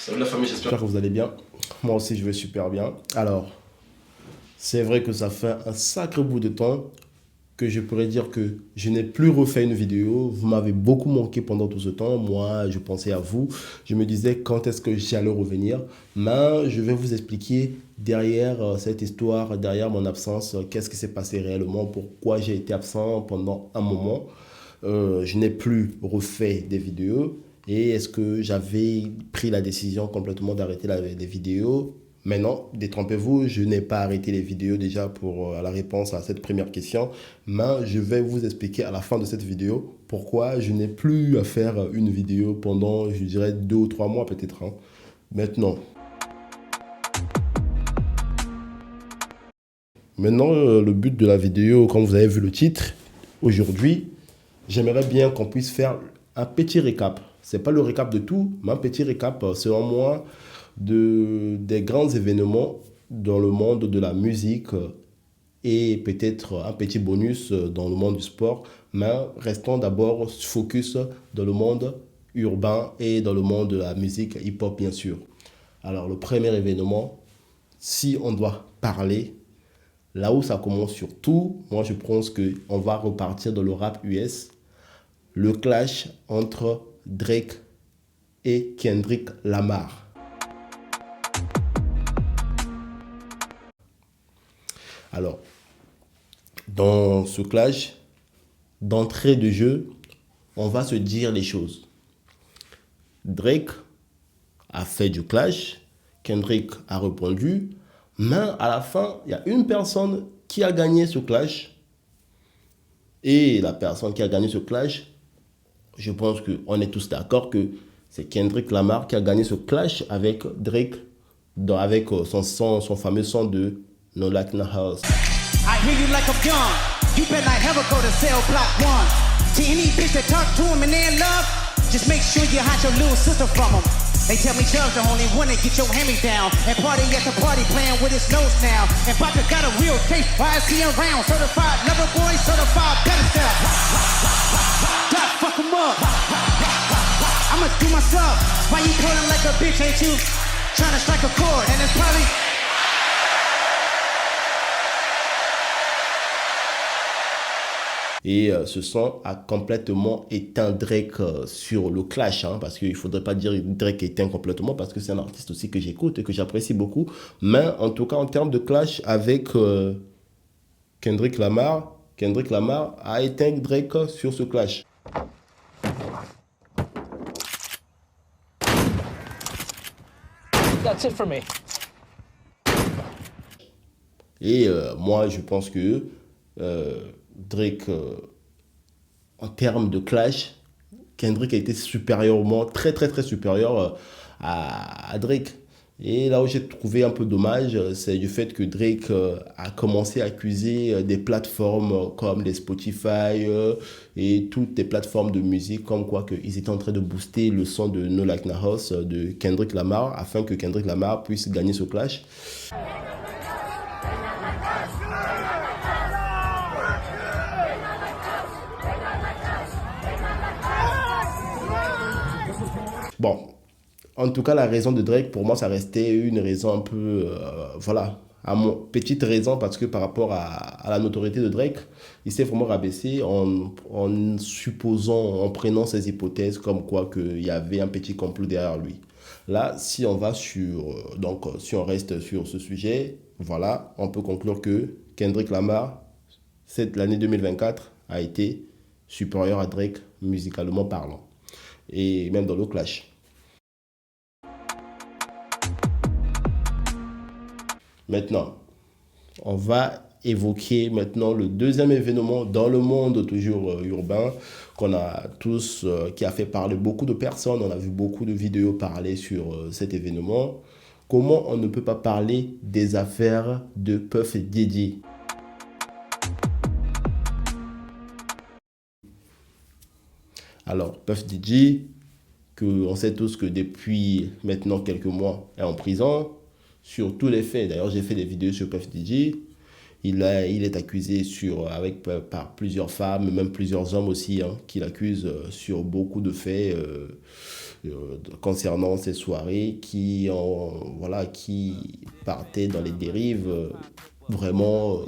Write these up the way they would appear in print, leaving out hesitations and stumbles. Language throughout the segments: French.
Salut la famille, j'espère. J'espère que vous allez bien. Moi aussi, je vais super bien. Alors, c'est vrai que ça fait un sacré bout de temps que je pourrais dire que je n'ai plus refait une vidéo. Vous m'avez beaucoup manqué pendant tout ce temps. Moi, je pensais à vous. Je me disais quand est-ce que j'allais revenir. Mais je vais vous expliquer derrière cette histoire, derrière mon absence, qu'est-ce qui s'est passé réellement, pourquoi j'ai été absent pendant un moment. Je n'ai plus refait des vidéos. Et est-ce que j'avais pris la décision complètement d'arrêter les vidéos? Mais non, détrompez-vous, je n'ai pas arrêté les vidéos déjà pour la réponse à cette première question. Mais je vais vous expliquer à la fin de cette vidéo pourquoi je n'ai plus à faire une vidéo pendant, je dirais, 2 ou 3 mois peut-être, hein. Maintenant, le but de la vidéo, comme vous avez vu le titre, aujourd'hui, j'aimerais bien qu'on puisse faire un petit récap. C'est pas le récap de tout, mais un petit récap, selon moi, des grands événements dans le monde de la musique et peut-être un petit bonus dans le monde du sport. Mais restons d'abord focus dans le monde urbain et dans le monde de la musique hip-hop, bien sûr. Alors, le premier événement, si on doit parler, là où ça commence surtout, moi je pense qu'on va repartir dans le rap US, le clash entre Drake et Kendrick Lamar. Alors, dans ce clash, d'entrée de jeu, on va se dire les choses. Drake a fait du clash, Kendrick a répondu, mais à la fin, il y a une personne qui a gagné ce clash. Et la personne qui a gagné ce clash, je pense qu'on est tous d'accord que c'est Kendrick Lamar qui a gagné ce clash avec Drake, avec son fameux son de No Like No House. I hear you like I'm young. You better not ever go to cell block 1. To any bitch that talk to him and they're in love, just make sure you hide your little sister from him. They tell me Chubb's the only one that get your hand-me down. And party at the party playing with his nose now. And Baka got a real case, why is he around? Certified lover boy, certified pedestal. God, fuck him up. I'ma do myself. Why you pulling like a bitch, ain't you? Trying to strike a chord, and it's probably... Et ce son a complètement éteint Drake sur le clash, hein, parce qu'il ne faudrait pas dire Drake éteint complètement, parce que c'est un artiste aussi que j'écoute et que j'apprécie beaucoup. Mais en tout cas, en termes de clash avec Kendrick Lamar a éteint Drake sur ce clash. That's it for me. Et moi, je pense que Drake, en termes de clash, Kendrick a été supérieurement, très très très supérieur à Drake. Et là où j'ai trouvé un peu dommage, c'est du fait que Drake a commencé à accuser des plateformes comme les Spotify et toutes les plateformes de musique, comme quoi qu'ils étaient en train de booster le son de No Like No House de Kendrick Lamar, afin que Kendrick Lamar puisse gagner ce clash. Bon, en tout cas, la raison de Drake, pour moi, ça restait une raison un peu, voilà, à mon petite raison, parce que par rapport à la notoriété de Drake, il s'est vraiment rabaissé en supposant, en prenant ces hypothèses comme quoi qu'il y avait un petit complot derrière lui. Là, si on va si on reste sur ce sujet, voilà, on peut conclure que Kendrick Lamar, l'année 2024, a été supérieur à Drake musicalement parlant. Et même dans le clash. Maintenant, on va évoquer maintenant le deuxième événement dans le monde toujours urbain qu'on a tous, qui a fait parler beaucoup de personnes. On a vu beaucoup de vidéos parler sur cet événement. Comment on ne peut pas parler des affaires de Puff Daddy? Alors, Puff Daddy, on sait tous que depuis maintenant quelques mois, est en prison, sur tous les faits. D'ailleurs, j'ai fait des vidéos sur Puff Daddy. Il est accusé par plusieurs femmes, même plusieurs hommes aussi, hein, qui l'accusent sur beaucoup de faits concernant ces soirées qui partaient dans les dérives vraiment.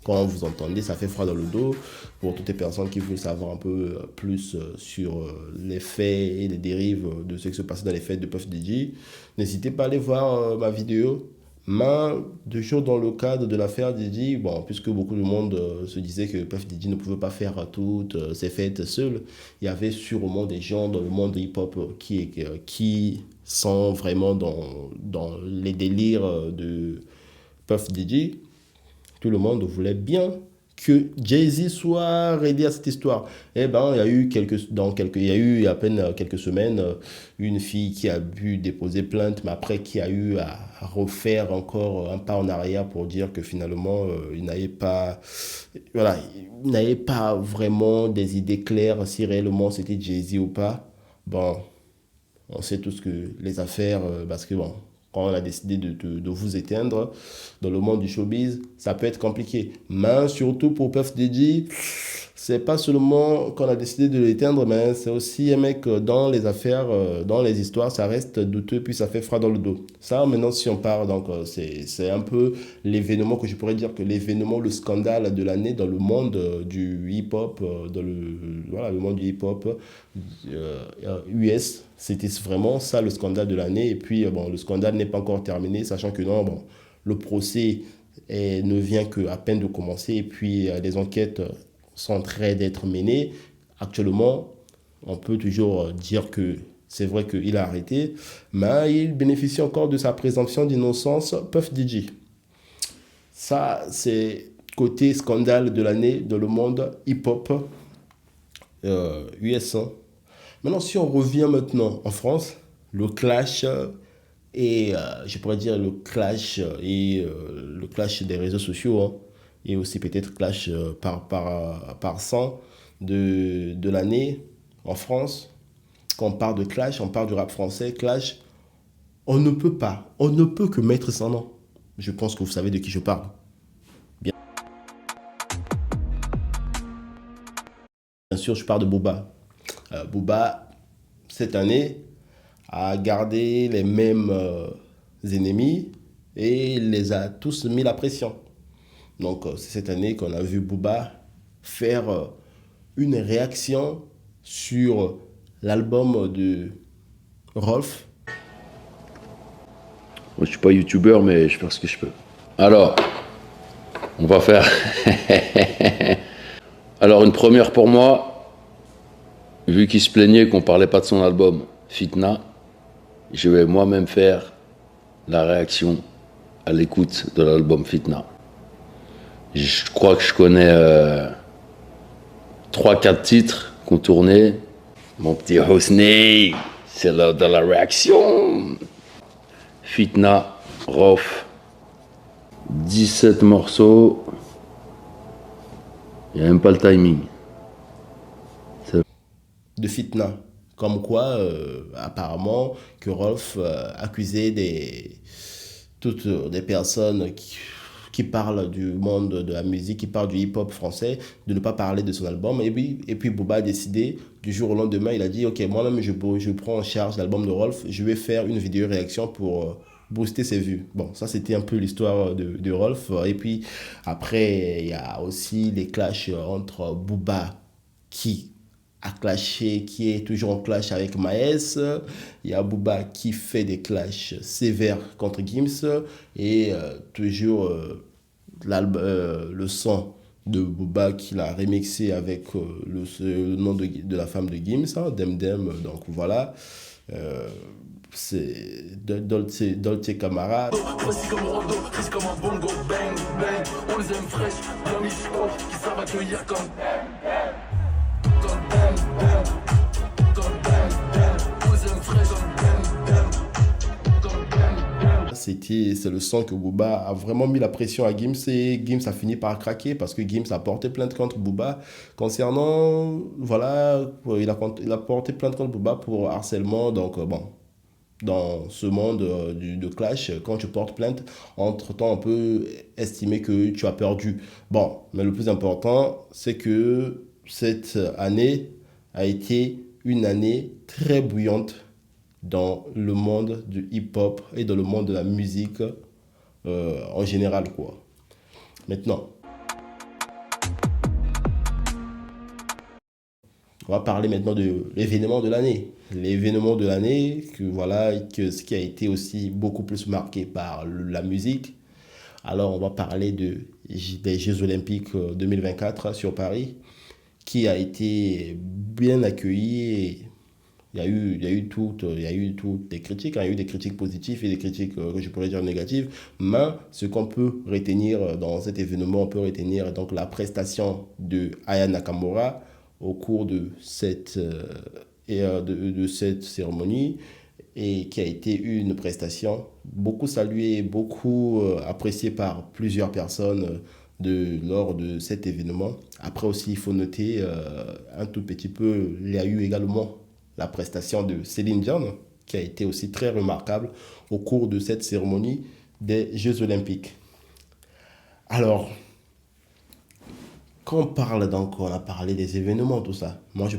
Quand vous entendez, ça fait froid dans le dos. Pour toutes les personnes qui veulent savoir un peu plus sur les faits et les dérives de ce qui se passait dans les fêtes de Puff Daddy, n'hésitez pas à aller voir ma vidéo. Mais toujours dans le cadre de l'affaire Diddy, bon, puisque beaucoup de monde se disait que Puff Diddy ne pouvait pas faire toutes ses fêtes seul, il y avait sûrement des gens dans le monde hip-hop qui sont vraiment dans les délires de Puff Diddy. Tout le monde voulait bien que Jay-Z soit ready à cette histoire. Eh ben, il y a eu à peine quelques semaines, une fille qui a pu déposer plainte, mais après qui a eu à refaire encore un pas en arrière pour dire que finalement, voilà, il n'avait pas vraiment des idées claires si réellement c'était Jay-Z ou pas. Bon, on sait tous que les affaires, parce que bon, quand on a décidé de vous éteindre dans le monde du showbiz, ça peut être compliqué. Mais surtout pour Puff Daddy, c'est pas seulement qu'on a décidé de l'éteindre, mais c'est aussi un mec dans les affaires, dans les histoires, ça reste douteux, puis ça fait froid dans le dos. Ça, maintenant, si on part, donc c'est un peu l'événement que je pourrais dire que l'événement, le scandale de l'année dans le monde du hip-hop, voilà, le monde du hip-hop US. C'était vraiment ça le scandale de l'année. Et puis, bon, le scandale n'est pas encore terminé, sachant que non, bon, le procès ne vient qu'à peine de commencer. Et puis, les enquêtes sont en train d'être menées. Actuellement, on peut toujours dire que c'est vrai qu'il a arrêté, mais il bénéficie encore de sa présomption d'innocence, Puff Daddy. Ça, c'est côté scandale de l'année dans le monde hip-hop US. Maintenant, si on revient maintenant en France, le clash je pourrais dire le clash des réseaux sociaux, hein, et aussi peut-être clash par 100 de l'année en France. Quand on parle de clash, on parle du rap français, clash, on ne peut que mettre son nom. Je pense que vous savez de qui je parle. Bien, bien sûr, je parle de Booba. Booba, cette année, a gardé les mêmes ennemis et les a tous mis la pression. Donc, c'est cette année qu'on a vu Booba faire une réaction sur l'album de Rolf. Moi, je suis pas youtubeur, mais je fais ce que je peux. Alors, on va faire. Alors, une première pour moi, vu qu'il se plaignait qu'on parlait pas de son album Fitna, je vais moi-même faire la réaction à l'écoute de l'album Fitna. Je crois que je connais 3-4 titres qu'on tournait. Mon petit Hosni, c'est l'heure de la réaction. Fitna, Rof, 17 morceaux. Il n'y a même pas le timing. De Fitna. Comme quoi, apparemment, que Rolf accusait toutes des personnes qui parlent du monde de la musique, qui parlent du hip-hop français, de ne pas parler de son album. Et puis Booba a décidé, du jour au lendemain, il a dit, ok, moi-même, je prends en charge l'album de Rolf, je vais faire une vidéo réaction pour booster ses vues. Bon, ça, c'était un peu l'histoire de Rolf. Et puis, après, il y a aussi les clashs entre Booba, qui a clashé, qui est toujours en clash avec Maes. Il y a Booba qui fait des clashs sévères contre Gims. Et toujours le son de Booba qu'il a remixé avec le nom de la femme de Gims, hein, Dem Dem. Donc voilà. C'est Dolce Camara. Voici comme Rondo, triste comme un bongo, bang, bang. On les aime fraîches, bien mis qui savent accueillir comme bang, bang. Comme bang, bang. On les aime fraîches comme bang, bang. Comme bang, bang. C'est le son que Booba a vraiment mis la pression à Gims et Gims a fini par craquer parce que Gims a porté plainte contre Booba concernant, voilà, il a porté plainte contre Booba pour harcèlement, donc bon. dans ce monde de clash. Quand tu portes plainte, entre-temps, on peut estimer que tu as perdu. Bon, mais le plus important, c'est que cette année a été une année très bouillante dans le monde du hip-hop et dans le monde de la musique en général, quoi. Maintenant, on va parler maintenant de l'événement de l'année. L'événement de l'année, ce qui a été aussi beaucoup plus marqué par la musique. Alors, on va parler des Jeux Olympiques 2024 sur Paris, qui a été bien accueilli. Il y a eu toutes des critiques, hein. Il y a eu des critiques positives et des critiques que je pourrais dire négatives. Mais ce qu'on peut retenir dans cet événement, on peut retenir donc la prestation de Aya Nakamura au cours de cette cérémonie, et qui a été une prestation beaucoup saluée, beaucoup appréciée par plusieurs personnes lors de cet événement. Après aussi, il faut noter un tout petit peu, il y a eu également la prestation de Céline Dion, qui a été aussi très remarquable au cours de cette cérémonie des Jeux Olympiques. Alors, quand on parle donc, on a parlé des événements, tout ça. Moi, je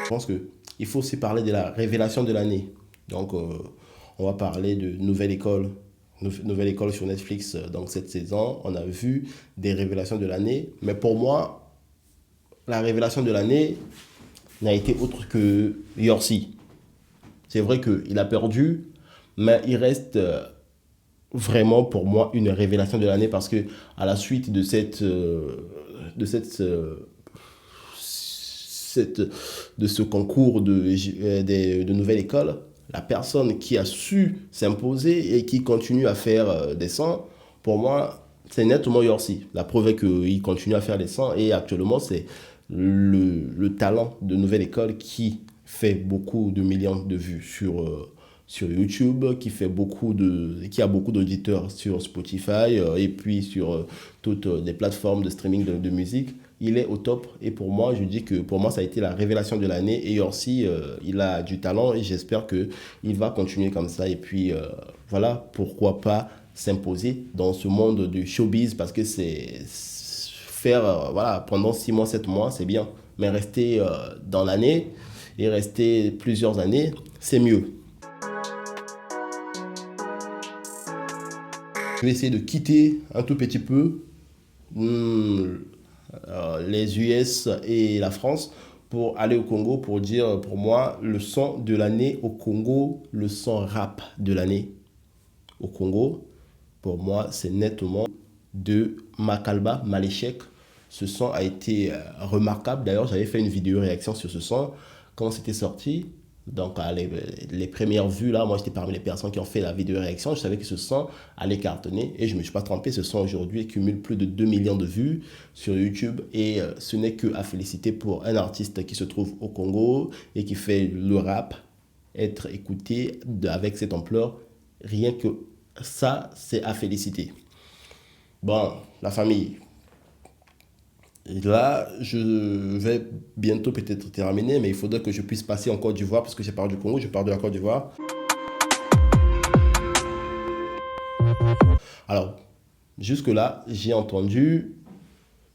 pense qu'il faut aussi parler de la révélation de l'année. Donc, on va parler de Nouvelle École. Nouvelle École sur Netflix. Donc, cette saison, on a vu des révélations de l'année. Mais pour moi, la révélation de l'année n'a été autre que Yorsi. C'est vrai qu'il a perdu, mais il reste vraiment pour moi une révélation de l'année, parce que à la suite de ce concours de Nouvelle École, la personne qui a su s'imposer et qui continue à faire des sons, pour moi, c'est nettement Yorsi. La preuve est qu'il continue à faire des sons, et actuellement, c'est le talent de Nouvelle École qui fait beaucoup de millions de vues sur YouTube, qui a beaucoup d'auditeurs sur Spotify et puis sur toutes les plateformes de streaming de musique. Il est au top, et pour moi, je dis que pour moi, ça a été la révélation de l'année. Et Yorsi, il a du talent, et j'espère qu'il va continuer comme ça. Et puis voilà, pourquoi pas s'imposer dans ce monde du showbiz, parce que pendant 6 mois, 7 mois, c'est bien. Mais rester dans l'année et rester plusieurs années, c'est mieux. Je vais essayer de quitter un tout petit peu les US et la France pour aller au Congo, pour dire pour moi le son de l'année au Congo, le son rap de l'année au Congo, pour moi c'est nettement de Makalba Maléchek. Ce son a été remarquable. D'ailleurs, j'avais fait une vidéo réaction sur ce son quand c'était sorti. Donc, les premières vues, là, moi, j'étais parmi les personnes qui ont fait la vidéo réaction. Je savais que ce son allait cartonner, et je ne me suis pas trompé. Ce son, aujourd'hui, cumule plus de 2 millions de vues sur YouTube. Et ce n'est qu'à féliciter pour un artiste qui se trouve au Congo et qui fait le rap. Être écouté avec cette ampleur, rien que ça, c'est à féliciter. Bon, la famille. Et là, je vais bientôt peut-être terminer, mais il faudrait que je puisse passer en Côte d'Ivoire, parce que j'ai parlé du Congo, je pars de la Côte d'Ivoire. Alors, jusque-là, j'ai entendu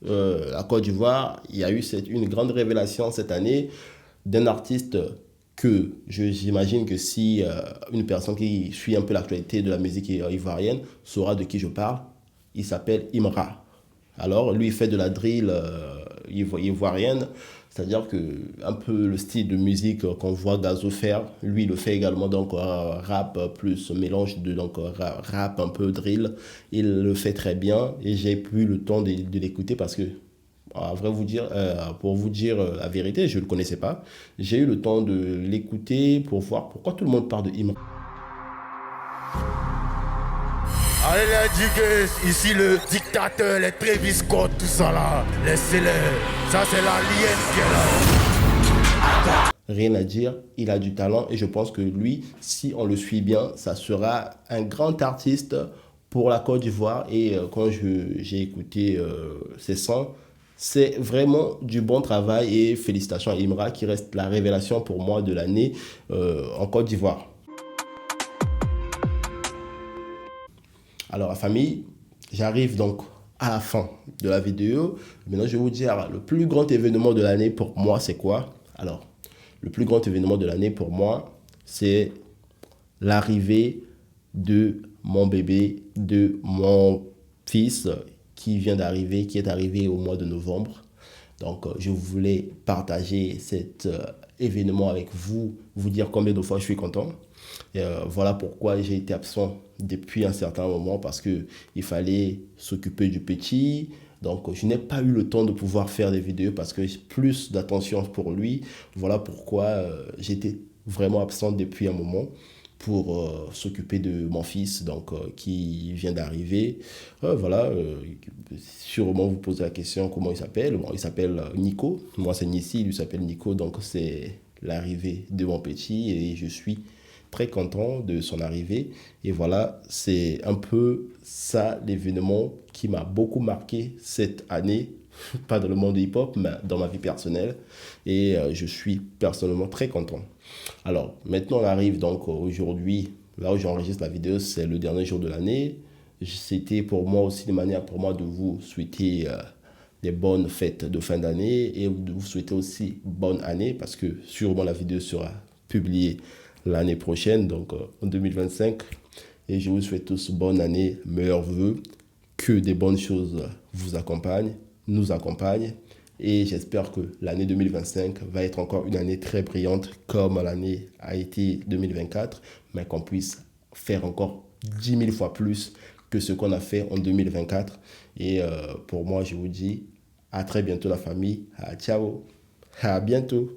la Côte d'Ivoire. Il y a eu une grande révélation cette année d'un artiste que j'imagine que si une personne qui suit un peu l'actualité de la musique ivoirienne saura de qui je parle. Il s'appelle Imra. Alors, lui, il fait de la drill ivoirienne, c'est-à-dire que un peu le style de musique qu'on voit Gazo faire, lui, il le fait également, donc rap plus mélange de rap un peu drill. Il le fait très bien, et j'ai plus le temps de l'écouter, parce que, pour vous dire la vérité, je ne le connaissais pas. J'ai eu le temps de l'écouter pour voir pourquoi tout le monde parle de Imra. Allez les digues, ici le dictateur, les Travis Scott, tout ça là, laissez-les, ça c'est l'alien qui est là. Rien à dire, il a du talent, et je pense que lui, si on le suit bien, ça sera un grand artiste pour la Côte d'Ivoire. Et quand j'ai écouté ses sons, C'est vraiment du bon travail et félicitations à Imra qui reste la révélation pour moi de l'année en Côte d'Ivoire. Alors la famille, j'arrive donc à la fin de la vidéo. Maintenant je vais vous dire le plus grand événement de l'année pour moi c'est quoi? Alors le plus grand événement de l'année pour moi c'est l'arrivée de mon bébé, de mon fils qui vient d'arriver, qui est arrivé au mois de novembre. Donc, je voulais partager cet événement avec vous, vous dire combien de fois je suis content. Et, voilà pourquoi j'ai été absent depuis un certain moment, parce qu'il fallait s'occuper du petit. Donc, je n'ai pas eu le temps de pouvoir faire des vidéos parce que j'ai plus d'attention pour lui. Voilà pourquoi j'étais vraiment absent depuis un moment pour s'occuper de mon fils donc qui vient d'arriver. Voilà, sûrement vous posez la question comment il s'appelle. Bon, il s'appelle Nico. Moi, c'est Nissi, il lui s'appelle Nico. Donc, c'est l'arrivée de mon petit et je suis très content de son arrivée. Et voilà, c'est un peu ça l'événement qui m'a beaucoup marqué cette année. Pas dans le monde hip-hop, mais dans ma vie personnelle. Et je suis personnellement très content. Alors, maintenant, on arrive donc aujourd'hui, là où j'enregistre la vidéo, c'est le dernier jour de l'année. C'était pour moi aussi une manière pour moi de vous souhaiter des bonnes fêtes de fin d'année et de vous souhaiter aussi bonne année parce que sûrement la vidéo sera publiée l'année prochaine, donc en 2025. Et je vous souhaite tous bonne année, meilleurs vœux, que des bonnes choses vous accompagnent, nous accompagnent. Et j'espère que l'année 2025 va être encore une année très brillante comme l'année a été 2024, mais qu'on puisse faire encore 10 000 fois plus que ce qu'on a fait en 2024. Et pour moi, je vous dis à très bientôt la famille. Ciao, à bientôt.